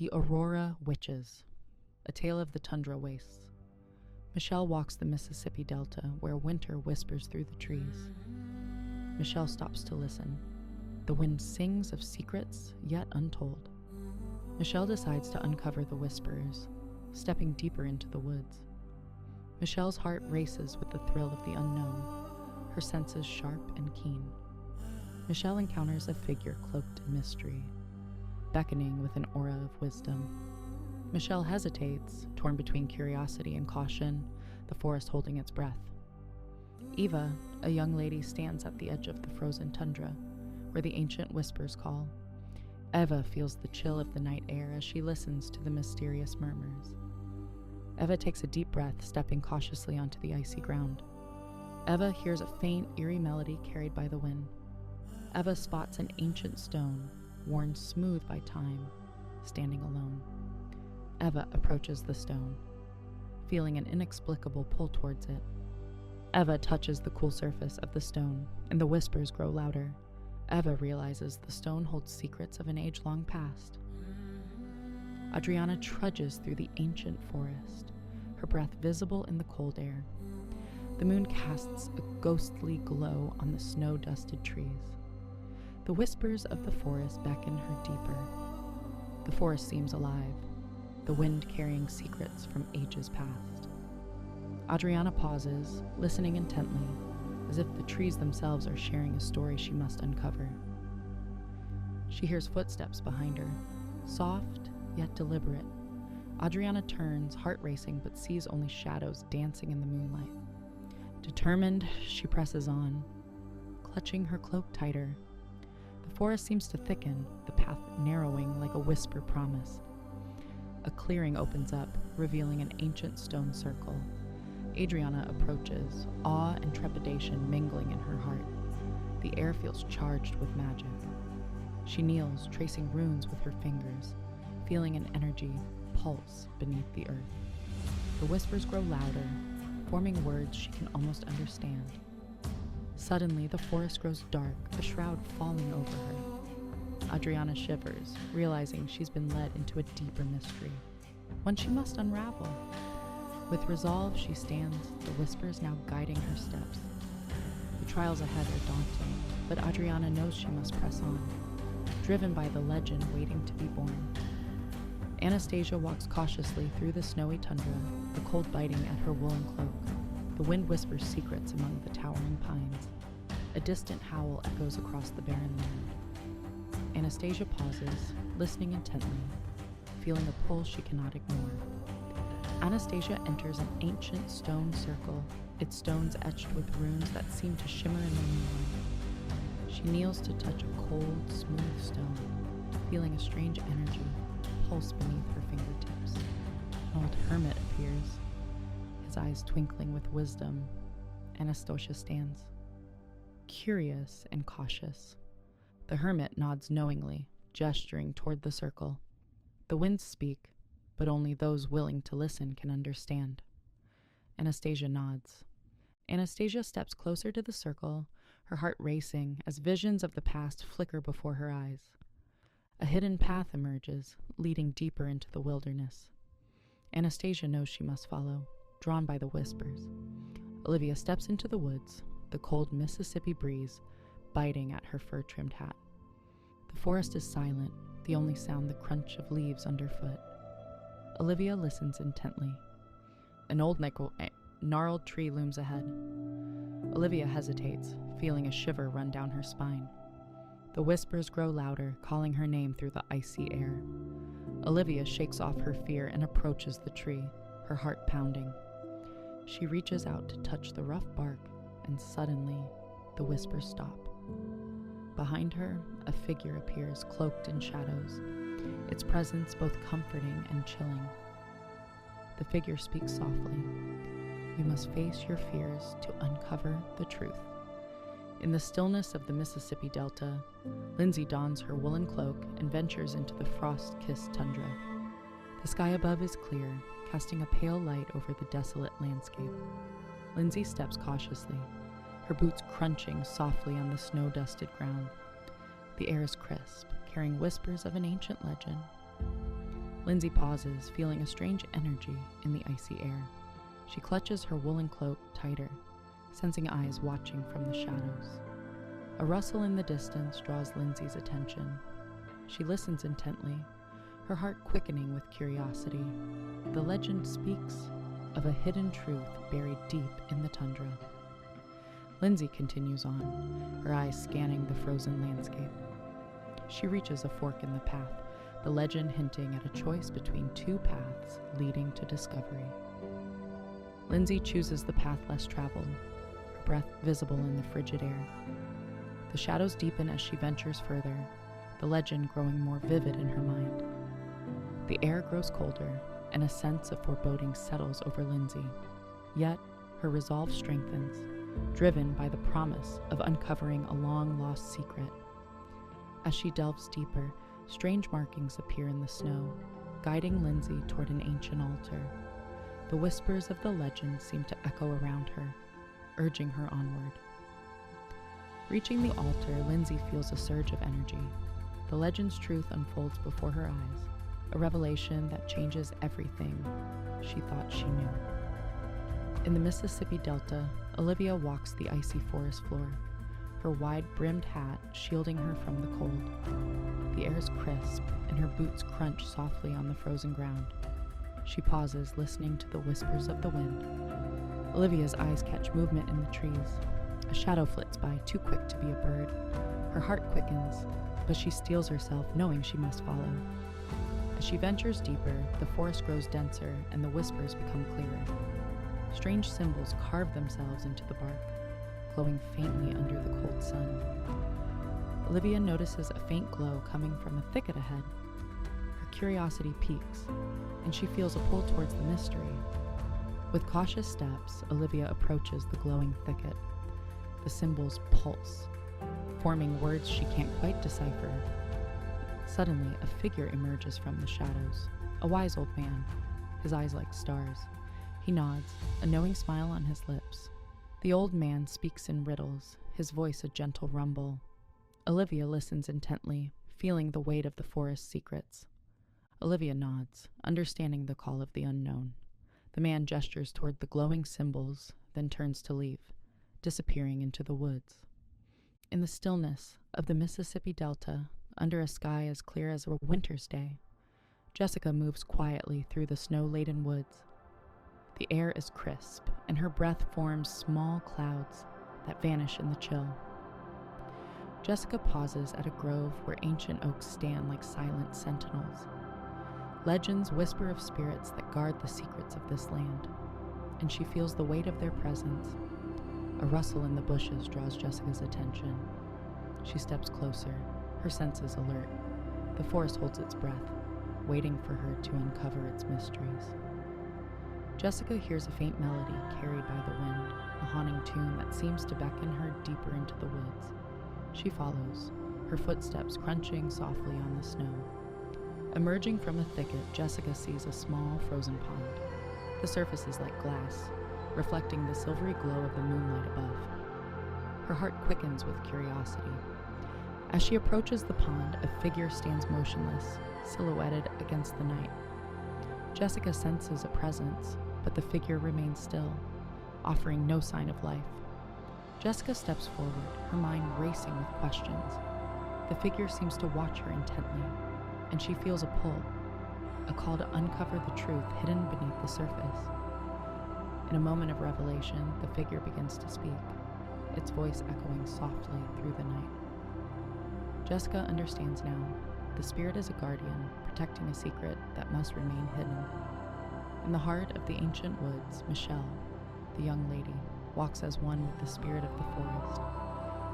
The Aurora Witches, a tale of the tundra wastes. Michelle walks the Mississippi Delta where winter whispers through the trees. Michelle stops to listen. The wind sings of secrets yet untold. Michelle decides to uncover the whispers, stepping deeper into the woods. Michelle's heart races with the thrill of the unknown, her senses sharp and keen. Michelle encounters a figure cloaked in mystery, beckoning with an aura of wisdom. Michelle hesitates, torn between curiosity and caution, the forest holding its breath. Eva, a young lady, stands at the edge of the frozen tundra, where the ancient whispers call. Eva feels the chill of the night air as she listens to the mysterious murmurs. Eva takes a deep breath, stepping cautiously onto the icy ground. Eva hears a faint, eerie melody carried by the wind. Eva spots an ancient stone, worn smooth by time, standing alone. Eva approaches the stone, feeling an inexplicable pull towards it. Eva touches the cool surface of the stone, and the whispers grow louder. Eva realizes the stone holds secrets of an age long past. Adriana trudges through the ancient forest, her breath visible in the cold air. The moon casts a ghostly glow on the snow-dusted trees. The whispers of the forest beckon her deeper. The forest seems alive, the wind carrying secrets from ages past. Adriana pauses, listening intently, as if the trees themselves are sharing a story she must uncover. She hears footsteps behind her, soft yet deliberate. Adriana turns, heart racing, but sees only shadows dancing in the moonlight. Determined, she presses on, clutching her cloak tighter. The forest seems to thicken, the path narrowing like a whisper promised. A clearing opens up, revealing an ancient stone circle. Adriana approaches, awe and trepidation mingling in her heart. The air feels charged with magic. She kneels, tracing runes with her fingers, feeling an energy pulse beneath the earth. The whispers grow louder, forming words she can almost understand. Suddenly, the forest grows dark, a shroud falling over her. Adriana shivers, realizing she's been led into a deeper mystery, one she must unravel. With resolve, she stands, the whispers now guiding her steps. The trials ahead are daunting, but Adriana knows she must press on, driven by the legend waiting to be born. Anastasia walks cautiously through the snowy tundra, the cold biting at her woolen cloak. The wind whispers secrets among the towering pines. A distant howl echoes across the barren land. Anastasia pauses, listening intently, feeling a pull she cannot ignore. Anastasia enters an ancient stone circle, its stones etched with runes that seem to shimmer in the moonlight. She kneels to touch a cold, smooth stone, feeling a strange energy pulse beneath her fingertips. An old hermit appears, his eyes twinkling with wisdom. Anastasia stands, curious and cautious. The hermit nods knowingly, gesturing toward the circle. The winds speak, but only those willing to listen can understand. Anastasia nods. Anastasia steps closer to the circle, her heart racing as visions of the past flicker before her eyes. A hidden path emerges, leading deeper into the wilderness. Anastasia knows she must follow, drawn by the whispers. Olivia steps into the woods, the cold Mississippi breeze biting at her fur-trimmed hat. The forest is silent, the only sound the crunch of leaves underfoot. Olivia listens intently. An old gnarled tree looms ahead. Olivia hesitates, feeling a shiver run down her spine. The whispers grow louder, calling her name through the icy air. Olivia shakes off her fear and approaches the tree, her heart pounding. She reaches out to touch the rough bark, and suddenly, the whispers stop. Behind her, a figure appears, cloaked in shadows, its presence both comforting and chilling. The figure speaks softly. You must face your fears to uncover the truth. In the stillness of the Mississippi Delta, Lindsay dons her woolen cloak and ventures into the frost-kissed tundra. The sky above is clear, casting a pale light over the desolate landscape. Lindsay steps cautiously, her boots crunching softly on the snow-dusted ground. The air is crisp, carrying whispers of an ancient legend. Lindsay pauses, feeling a strange energy in the icy air. She clutches her woolen cloak tighter, sensing eyes watching from the shadows. A rustle in the distance draws Lindsay's attention. She listens intently, her heart quickening with curiosity. The legend speaks of a hidden truth buried deep in the tundra. Lindsay continues on, her eyes scanning the frozen landscape. She reaches a fork in the path, the legend hinting at a choice between two paths leading to discovery. Lindsay chooses the path less traveled, her breath visible in the frigid air. The shadows deepen as she ventures further, the legend growing more vivid in her mind. The air grows colder, and a sense of foreboding settles over Lindsay. Yet, her resolve strengthens, driven by the promise of uncovering a long-lost secret. As she delves deeper, strange markings appear in the snow, guiding Lindsay toward an ancient altar. The whispers of the legend seem to echo around her, urging her onward. Reaching the altar, Lindsay feels a surge of energy. The legend's truth unfolds before her eyes, a revelation that changes everything she thought she knew. In the Mississippi Delta, Olivia walks the icy forest floor, her wide-brimmed hat shielding her from the cold. The air is crisp, and her boots crunch softly on the frozen ground. She pauses, listening to the whispers of the wind. Olivia's eyes catch movement in the trees. A shadow flits by, too quick to be a bird. Her heart quickens, but she steels herself, knowing she must follow. As she ventures deeper, the forest grows denser, and the whispers become clearer. Strange symbols carve themselves into the bark, glowing faintly under the cold sun. Olivia notices a faint glow coming from a thicket ahead. Her curiosity piques, and she feels a pull towards the mystery. With cautious steps, Olivia approaches the glowing thicket. The symbols pulse, forming words she can't quite decipher. Suddenly, a figure emerges from the shadows, a wise old man, his eyes like stars. He nods, a knowing smile on his lips. The old man speaks in riddles, his voice a gentle rumble. Olivia listens intently, feeling the weight of the forest's secrets. Olivia nods, understanding the call of the unknown. The man gestures toward the glowing symbols, then turns to leave, disappearing into the woods. In the stillness of the Mississippi Delta, under a sky as clear as a winter's day, Jessica moves quietly through the snow-laden woods. The air is crisp, and her breath forms small clouds that vanish in the chill. Jessica pauses at a grove where ancient oaks stand like silent sentinels. Legends whisper of spirits that guard the secrets of this land, and she feels the weight of their presence. A rustle in the bushes draws Jessica's attention. She steps closer, her senses alert. The forest holds its breath, waiting for her to uncover its mysteries. Jessica hears a faint melody carried by the wind, a haunting tune that seems to beckon her deeper into the woods. She follows, her footsteps crunching softly on the snow. Emerging from a thicket, Jessica sees a small frozen pond. The surface is like glass, reflecting the silvery glow of the moonlight above. Her heart quickens with curiosity. As she approaches the pond, a figure stands motionless, silhouetted against the night. Jessica senses a presence, but the figure remains still, offering no sign of life. Jessica steps forward, her mind racing with questions. The figure seems to watch her intently, and she feels a pull, a call to uncover the truth hidden beneath the surface. In a moment of revelation, the figure begins to speak, its voice echoing softly through the night. Jessica understands now. The spirit is a guardian, protecting a secret that must remain hidden. In the heart of the ancient woods, Michelle, the young lady, walks as one with the spirit of the forest.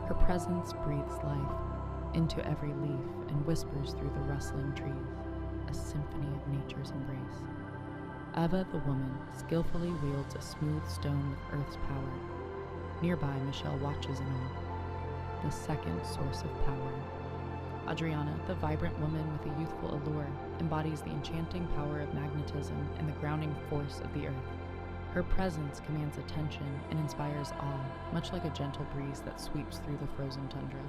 Her presence breathes life into every leaf and whispers through the rustling trees, a symphony of nature's embrace. Eva, the woman, skillfully wields a smooth stone with earth's power. Nearby, Michelle watches in awe, the second source of power. Adriana, the vibrant woman with a youthful allure, embodies the enchanting power of magnetism and the grounding force of the earth. Her presence commands attention and inspires awe, much like a gentle breeze that sweeps through the frozen tundra.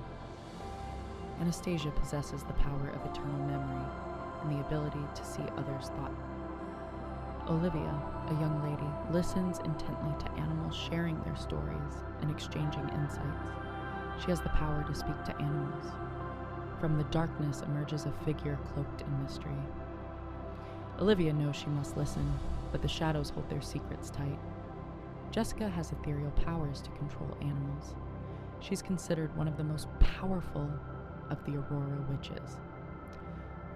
Anastasia possesses the power of eternal memory, and the ability to see others' thought. Olivia, a young lady, listens intently to animals sharing their stories and exchanging insights. She has the power to speak to animals. From the darkness emerges a figure cloaked in mystery. Olivia knows she must listen, but the shadows hold their secrets tight. Jessica has ethereal powers to control animals. She's considered one of the most powerful of the Aurora witches.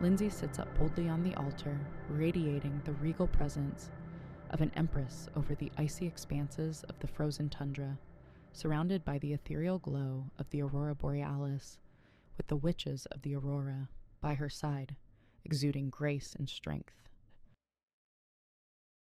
Lindsay sits up boldly on the altar, radiating the regal presence of an empress over the icy expanses of the frozen tundra, surrounded by the ethereal glow of the Aurora Borealis, with the witches of the Aurora by her side, exuding grace and strength.